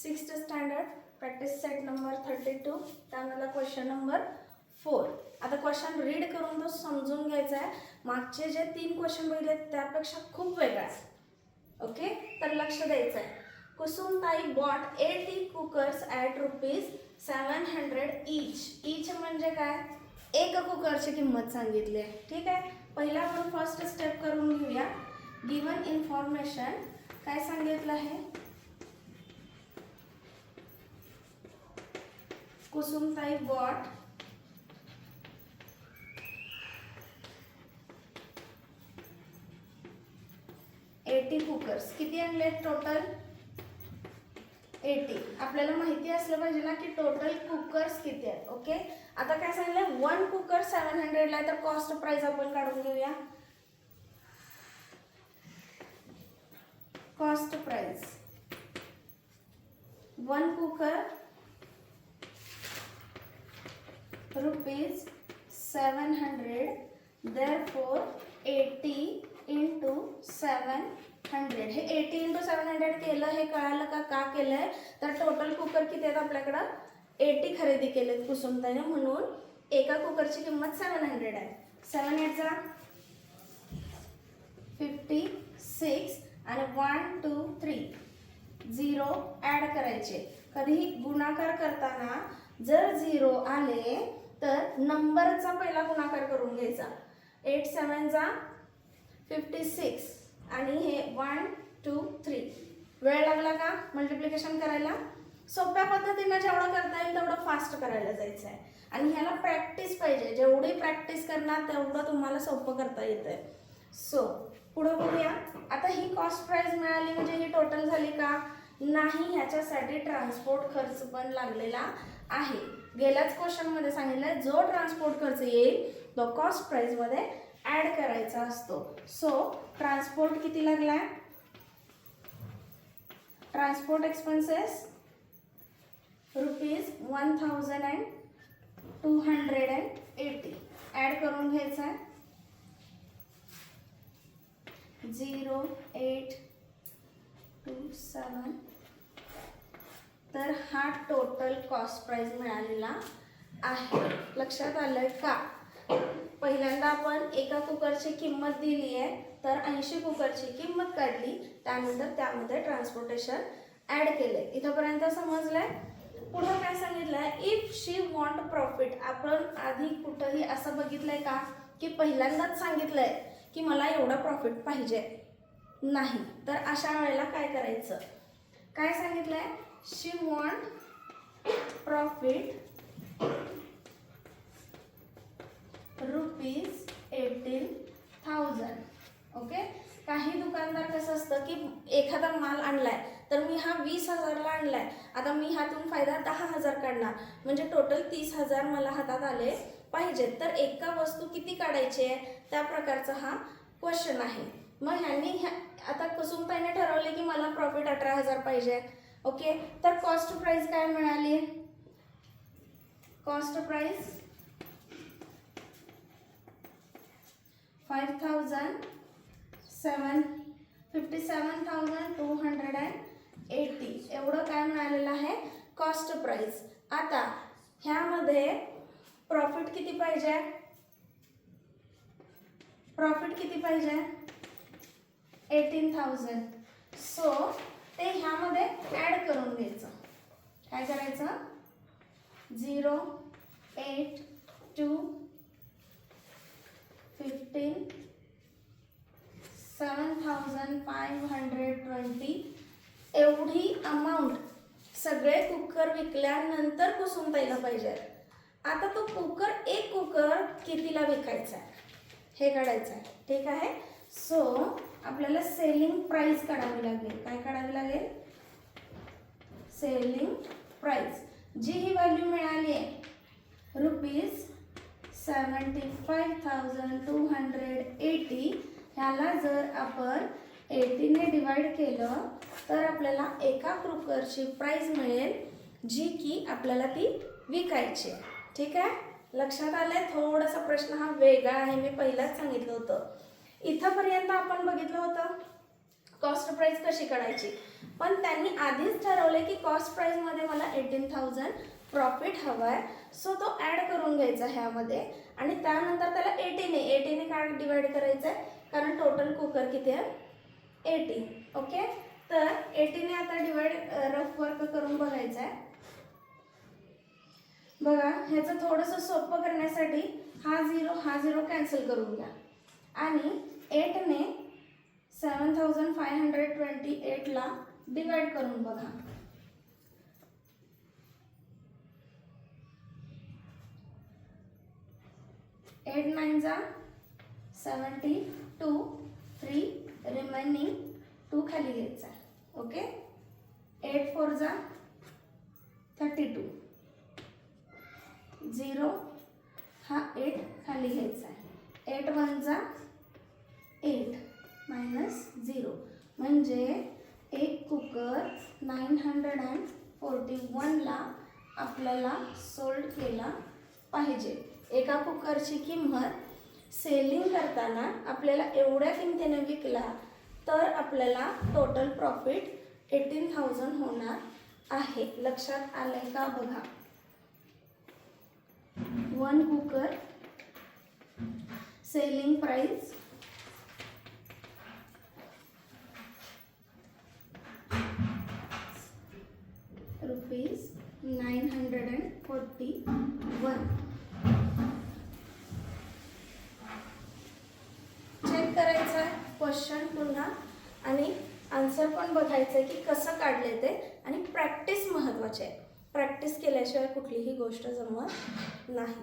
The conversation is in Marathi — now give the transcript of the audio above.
6th standard practice set number 32 त्यामधला क्वेश्चन नंबर 4. आता क्वेश्चन रीड करून तो समजून घ्यायचा आहे. मागचे जे 3 क्वेश्चन बघितले त्यापेक्षा खूप वेगळा आहे. ओके, तर लक्ष द्यायचं आहे. Kusumtai bought 80 cookers at ₹700 each म्हणजे काय, एक कुकरची किंमत सांगितली आहे. ठीक आहे, पहिला आपण फर्स्ट स्टेप करून घेऊया. गिवन इन्फॉर्मेशन काय सांगितलं आहे, कुसुमताई बॉट 80 कुकर्स. किती आणले टोटल? 80. आपल्याला माहिती असलं पाहिजे ना की टोटल कुकर्स किती आहेत. ओके, आता काय सांगितलं, 1 कुकर 700 ला आहे, तर कॉस्ट प्राइस आपण काढून घेऊया. Cost price 1 cooker ₹700, therefore 80 into 700. हे 80 into 700 केलं, हे कळालं का का केलंय, तर टोटल कुकर किती आहेत आपल्याकडं, 80 खरेदी केलेत कुसुमताईने, म्हणून एका कुकरची किंमत 700 आहे. 7 8 जा 56 आणि 1 2 3 0 ॲड करायचे. कधीही गुणाकार करताना जर 0 आले तर नंबरचा पहिला गुणाकार करून घ्यायचा. 8 7 जा 56 आणि हे 1 2 3. वेळ लागला का मल्टिप्लिकेशन करायला? सोप्या पद्धतीने जेवढं करता येईल तेवढं फास्ट करायला जायचं आहे. आणि ह्याला प्रॅक्टिस पाहिजे. जेवढी प्रॅक्टिस करणार तेवढं तुम्हाला सोपं करता येतंय. सो पुढे बघूया. आता ही कॉस्ट प्राइस मिळाली म्हणजे ही टोटल झाली का? नाही, ह्याच्यासाठी ट्रान्सपोर्ट खर्च पण लागलेला आहे. गेल्याच क्वेश्चन मध्ये सांगितलंय, जो ट्रान्सपोर्ट खर्च येईल तो कॉस्ट प्राइस मध्ये ऍड करायचा असतो. सो ट्रान्सपोर्ट किती लागलाय, ट्रान्सपोर्ट एक्सपेन्सेस ₹1280 ऍड करून घ्यायचा आहे. 0827. तर हा टोटल कॉस्ट प्राइस मिळालेला आहे. लक्षात आलंय का? पहिल्यांदा आपण एका कुकरची किंमत दिली आहे, तर 80 कुकरची किंमत काढली, त्यानंतर त्यामध्ये ट्रान्सपोर्टेशन ऍड केले. इथपर्यंत समजलंय? पुढे काय सांगितलंय, इफ शी वॉन्ट प्रॉफिट. आपण आधी कुठंही असं बघितलंय का की पहिल्यांदाच सांगितलंय की मला एवढा प्रॉफिट पाहिजे नाही, तर अशा वेळेला काय करायचं? काय सांगितलंय, शी वॉन्ट प्रॉफिट ₹18,000. ओके, काही दुकानदार कसं असतं की एखादा माल आणलाय तर मी हा 20,000 ला आणलाय, आता मी ह्यातून फायदा 10,000 काढणार, म्हणजे टोटल 30,000 मला हातात आले पाहिजेत. तर एका वस्तू किती काढायची आहे, त्या प्रकारचा हा क्वेश्चन आहे. मग ह्यांनी आता कुसुमताईने ठरवले की मला प्रॉफिट 18,000 पाहिजे. ओके, तर कॉस्ट प्राइस काय मिळाली, कॉस्ट प्राइस 57,280 एवढं काय मिळालेलं आहे, कॉस्ट प्राइस. आता ह्यामध्ये प्रॉफिट किती पाहिजे, प्रॉफिट किती पाहिजे, 18,000. सो ते ह्यामध्ये ऍड करून घ्यायचं. काय करायचं, 0 8 2 15 7,520 एवढी अमाऊंट सगळे कुकर विकल्यानंतर कुसुमताईला पाहिजे. आता तो कुकर, एक कुकर कितीला विकायचा आहे हे काढायचं आहे. ठीक आहे, सो आपल्याला सेलिंग प्राइस काढावी लागेल. काय काढावी लागेल, सेलिंग प्राइस. जी ही व्हॅल्यू मिळाली आहे ₹75,280, ह्याला जर आपण 80 ने डिवाइड केलं तर आपल्याला एका कुकरची प्राइस मिळेल जी की आपल्याला ती विकायची. ठीक आहे, लक्षात आलंय? थोडासा प्रश्न हा वेगळा आहे, मी पहिलाच सांगितलं होतं. इथंपर्यंत आपण बघितलं होतं कॉस्ट प्राइस कशी काढायची. पण त्यांनी आधीच ठरवले की कॉस्ट प्राइसमध्ये मला 18,000 प्रॉफिट हवा आहे. सो तो ॲड करून घ्यायचा ह्यामध्ये आणि त्यानंतर त्याला 80ने काय डिवाइड करायचं आहे, कारण टोटल कुकर किती आहे 80. ओके, तर 80ने आता डिवाइड रफ वर्क करून बघायचं आहे. बघा, ह्याचं थोडंसं सोपं करण्यासाठी हा 0 कॅन्सल करून घ्या आणि 8ने 7,528ला डिवाइड करून बघा. 8 9 जा 72, 3 रिमेनिंग 2 खाली घ्यायचा. ओके, 8 4 जा 32, 0 हा 8 खाली घ्यायचा आहे. 8 1 जा 8 -0 म्हणजे एक कुकर 941ला आपल्याला सोल्ड केला पाहिजे. एका कुकरची किंमत सेलिंग करताना आपल्याला एवढ्या किमतीने विकला तर आपल्याला टोटल प्रॉफिट 18,000 होणार आहे. लक्षात आलंय का बघा. 1 कुकर सेलिंग प्राइस ₹941. चेक करायचं आहे क्वेश्चन पुन्हा आणि आन्सर पण बघायचं आहे की कसं काढले ते. आणि प्रॅक्टिस महत्त्वाची आहे. प्रॅक्टिस केल्याशिवाय कुठलीही गोष्ट जमत नाही.